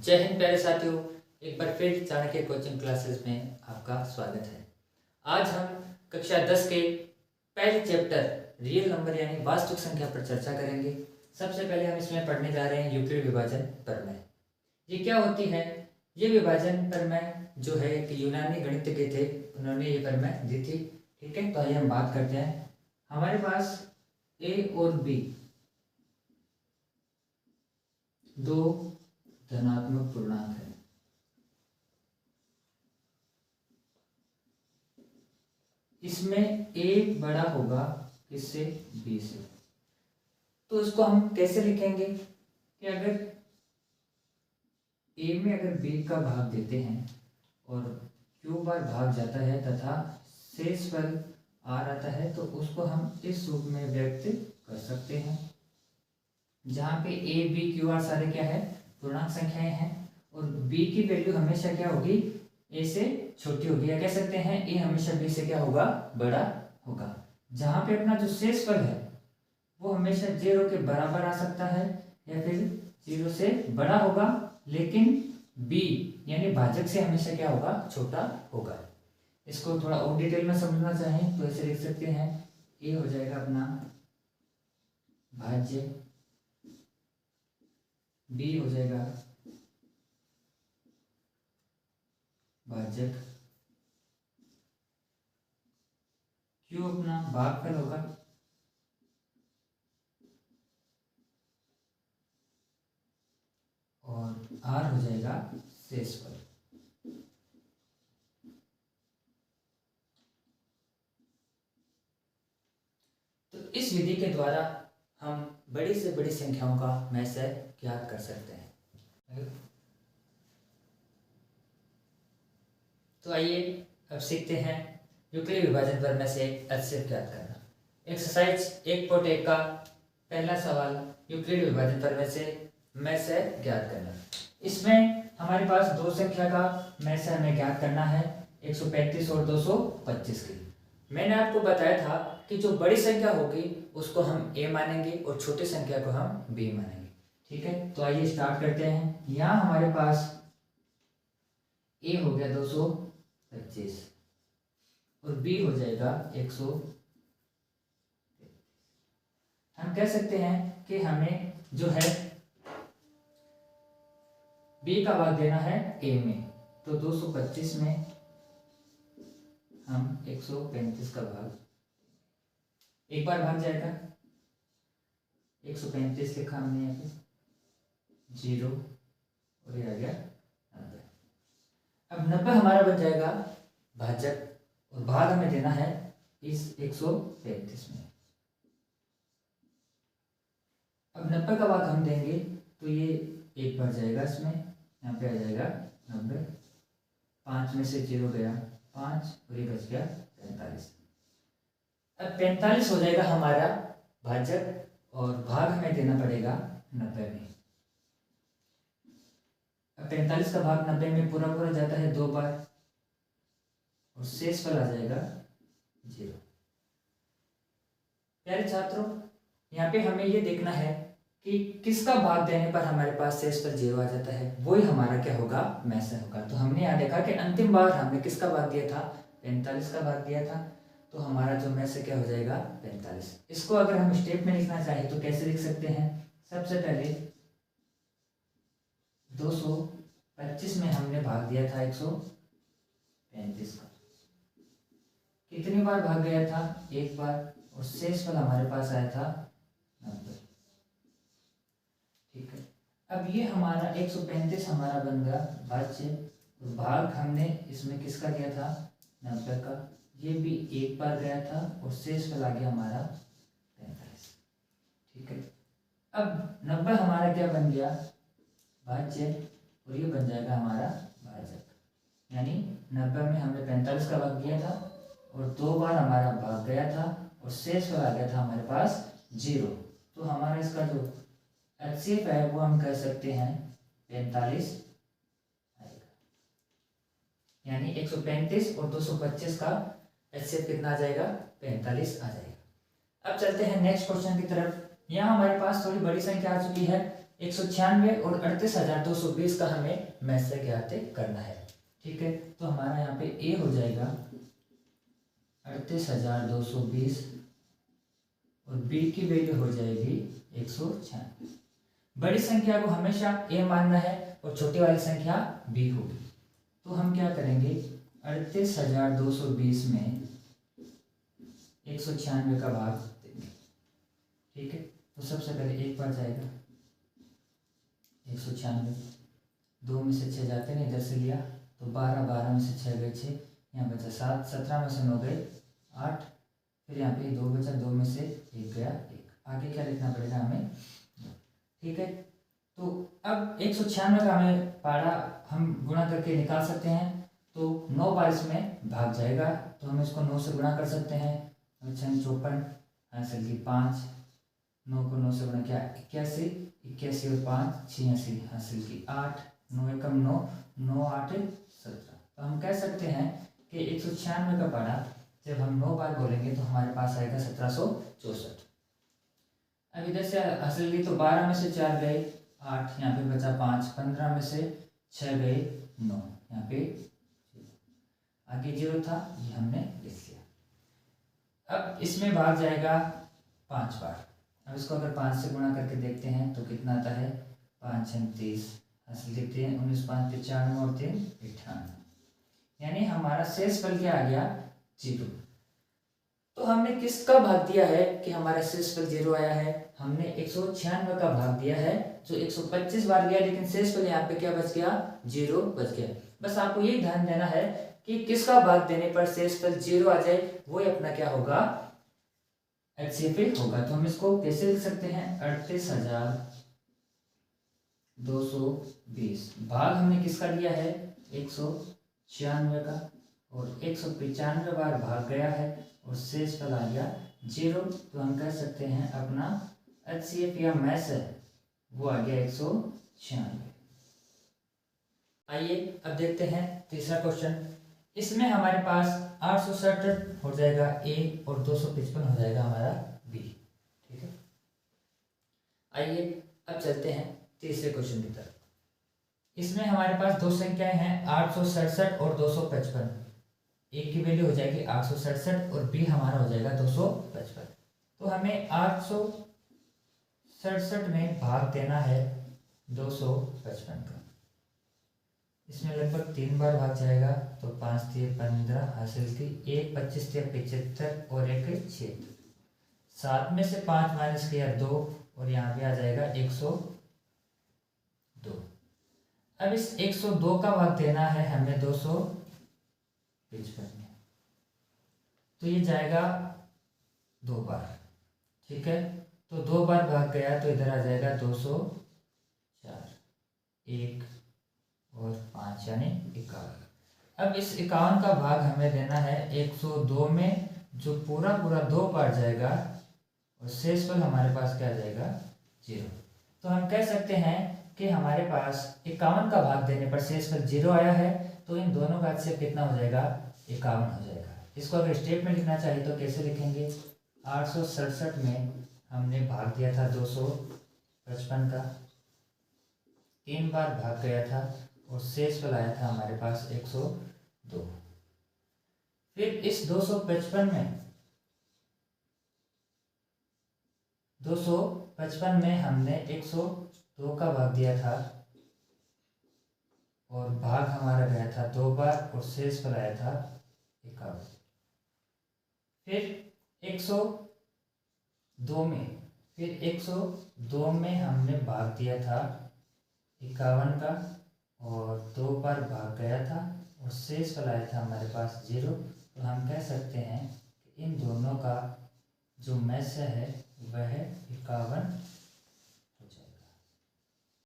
जय हिंद प्यारे साथियों, एक बार फिर चाणक्य कोचिंग क्लासेस में आपका स्वागत है। आज हम कक्षा 10 के पहले चैप्टर रियल नंबर यानी वास्तविक संख्या पर चर्चा करेंगे। सबसे पहले हम इसमें पढ़ने जा रहे हैं यूक्लिड विभाजन प्रमेय। ये क्या होती है? ये विभाजन प्रमेय जो है कि यूनानी गणितज्ञ थे, उन्होंने ये प्रमेय दी थी। ठीक है, तो आइए हम बात करते हैं। हमारे पास ए और बी दो धनात्मक पूर्णांक है। इसमें a बड़ा होगा किससे? b से। तो इसको हम कैसे लिखेंगे कि अगर a में अगर b का भाग देते हैं और q बार भाग जाता है तथा शेष पर r आता है, तो उसको हम इस रूप में व्यक्त कर सकते हैं, जहाँ पे a b q r सारे क्या है? पूर्णांक संख्याएं हैं। और b की वैल्यू हमेशा क्या होगी? a से छोटी होगी, या कह सकते हैं a हमेशा b से क्या होगा? बड़ा होगा। जहाँ पे अपना जो शेष फल है वो हमेशा 0 के बराबर आ सकता है या फिर 0 से बड़ा होगा, लेकिन b यानी भाजक से हमेशा क्या होगा? छोटा होगा। इसको थोड़ा और डिटेल में समझना चाहें तो ऐसे लिख सकते हैं, a हो जाएगा अपना भाज्य, b हो जाएगा भाजक, q अपना भागफल होगा, और r हो जाएगा शेषफल। तो इस विधि के द्वारा हम बड़ी से बड़ी संख्याओं का मैसेज ज्ञात कर सकते हैं। तो आइए अब सीखते हैं यूक्लिड विभाजन प्रमेय से HCF ज्ञात करना। एक्सरसाइज 1.1 का पहला सवाल यूक्लिड विभाजन प्रमेय से मैसेज ज्ञात करना। इसमें हमारे पास दो संख्या का मैसेज हमें ज्ञात करना है, 135 और 225 की। मैंने आपको बताया था कि जो बड़ी संख्या होगी उसको हम a मानेंगे और छोटी संख्या को हम b मानेंगे। ठीक है, तो आइए स्टार्ट करते हैं। यहाँ हमारे पास a हो गया 225 और b हो जाएगा 100। हम कह सकते हैं कि हमें जो है b का भाग देना है a में, तो 225 में हम 135 का भाग एक बार भाग जाएगा, 135 लिखा हमने यहाँ पे, 0 और ये आ गया 90। अब 90 हमारा बन जाएगा भाजक और भाग हमें देना है इस 135 में। अब 90 का भाग हम देंगे तो ये एक बार जाएगा, इसमें यहाँ पे आ जाएगा 90, 5 में से 0 गया 5 और ये बच गया 45। अब 45 हो जाएगा हमारा भाजक और भाग हमें देना पड़ेगा 90 में। अब 45 का भाग 90 में पूरा पूरा जाता है 2 बार और शेष फल आ जाएगा 0। प्यारे छात्रों, यहाँ पे हमें ये देखना है कि किसका भाग देने पर हमारे पास शेष फल 0 आ जाता है, वही हमारा क्या होगा? मैसेज होगा। तो हमने यहाँ देखा कि अंतिम बार हमने किसका भाग दिया था? 45 का भाग दिया था, तो हमारा जो मैसेज क्या हो जाएगा? 45। इसको अगर हम स्टेप में लिखना चाहें तो कैसे लिख सकते हैं? सबसे पहले 225 में हमने भाग दिया था 135 का, कितनी बार भाग गया था? एक बार, और शेष फल हमारे पास आया था 90। ठीक है, अब ये हमारा 135 हमारा बन गया भाज्य, और भाग हमने इसमें किसका दिया था? 90 का, ये भी एक बार गया था और शेष फल आ गया हमारा 45। ठीक है, अब 90 हमारा क्या बन गया? भाज्य, और ये बन जाएगा हमारा भाजक। यानी 90 में हमने 45 का भाग दिया था और 2 बार हमारा भाग गया था और शेष फल आ गया था हमारे पास 0। तो हमारा इसका जो HCF है वो हम कह सकते हैं 45 आएगा। यानी 135 और 225 का HCF कितना आ जाएगा? 45 आ जाएगा। अब चलते हैं नेक्स्ट क्वेश्चन की तरफ। यहाँ हमारे पास थोड़ी बड़ी संख्या आ चुकी है, 196 और 38,220 का हमें मैसे ज्ञात करना है। ठीक है, तो हमारा यहाँ पे ए हो जाएगा 38,220 और बी की वैल्यू हो जाएगी 196। बड़ी संख्या को हमेशा ए मानना है और छोटी वाली संख्या बी होगी। तो हम क्या करेंगे, 38,220 में 196 का भाग देंगे। ठीक है, तो सबसे पहले एक बार जाएगा 196, 2 में से 6 जाते नहीं, इधर से लिया तो 12, 12 में से 6 गए 6, यहाँ बचा 7, 17 में से 9 गए 8, फिर यहाँ पे 2 बचा, 2 में से 1 गया 1, आगे क्या लिखना पड़ेगा हमें। ठीक है, तो अब 196 का हमें पारा हम गुणा करके निकाल सकते हैं। तो 9 बार इसमें भाग जाएगा, तो हम इसको 9 से गुणा कर सकते हैं। 54 हासिल की 5, 9 को 9 से गुणा किया 81, 81 और 5 86 हासिल की 8, 9 एकम 9, 9 8 17। तो हम कह सकते हैं कि 196 का पारा जब हम 9 बार बोलेंगे तो हमारे पास आएगा 1764। अब इधर से हासिल की तो 12 में से 4 गए 8, यहाँ पे बचा 5, 15 में से 6 गए 9, यहाँ पे आगे 0 था, ये हमने लिख लिया। अब इसमें भाग जाएगा 5 बार। अब इसको अगर 5 से गुणा करके देखते हैं तो कितना आता है, 5 6 30, हासिल देखते हैं 19 5 95 और 3 98, यानी हमारा शेष फल क्या आ गया 0। तो हमने किसका भाग दिया है कि हमारा शेष फल 0 आया है, हमने 196 का भाग दिया है जो 125 बार गया, लेकिन शेष फल यहाँ पे क्या बच गया 0 बच गया। बस आपको यही ध्यान देना है कि किसका भाग देने पर शेष फल 0 आ जाए, वो ही अपना क्या होगा HCF होगा। तो हम इसको कैसे लिख सकते हैं, 38,220 भाग हमने किसका लिया है 196 का, और 195 बार भाग गया है और शेष फल आ गया 0। तो हम कह सकते हैं अपना HCF या मैस है वो आ गया 196। आइए अब देखते हैं तीसरा क्वेश्चन। इसमें हमारे पास 867 हो जाएगा ए और 255 हो जाएगा हमारा बी। ठीक है, आइए अब चलते हैं तीसरे क्वेश्चन की तरफ। इसमें हमारे पास दो संख्याएं हैं 867 और 255। ए की वैल्यू हो जाएगी 867 और बी हमारा हो जाएगा 255। तो हमें 867 में भाग देना है 255 का। इसमें लगभग 3 बार भाग जाएगा, तो 5 3 15 हासिल की 1 25 3 75 और 1 76। 7 में से 5 माइनस किया 2 और यहाँ पे आ जाएगा 102। अब इस 102 का भाग देना है हमें 255 में, तो ये जाएगा 2 बार। ठीक है, तो 2 बार भाग गया तो इधर आ जाएगा 204, 1 और 5 यानी 51। अब इस 51 का भाग हमें देना है 102 में, जो पूरा 2 बार जाएगा और शेष फल हमारे पास क्या जाएगा 0। तो हम कह सकते हैं कि हमारे पास 51 का भाग देने पर शेष फल 0 आया है। तो इन दोनों का HCF कितना हो जाएगा 51 हो जाएगा। इसको अगर स्टेप में लिखना चाहिए तो कैसे लिखेंगे, 867 में हमने भाग दिया था 255 का, 3 बार भाग गया था और शेष फल आया था हमारे पास 102। फिर इस 255 में हमने 102 का भाग दिया था और भाग हमारा गया था 2 बार और शेष फल आया था 51। फिर 102 में हमने भाग दिया था 51 का और 2 बार भाग गया था और शेष फल आया था हमारे पास 0। तो हम कह सकते हैं कि इन दोनों का जो मैस है वह 51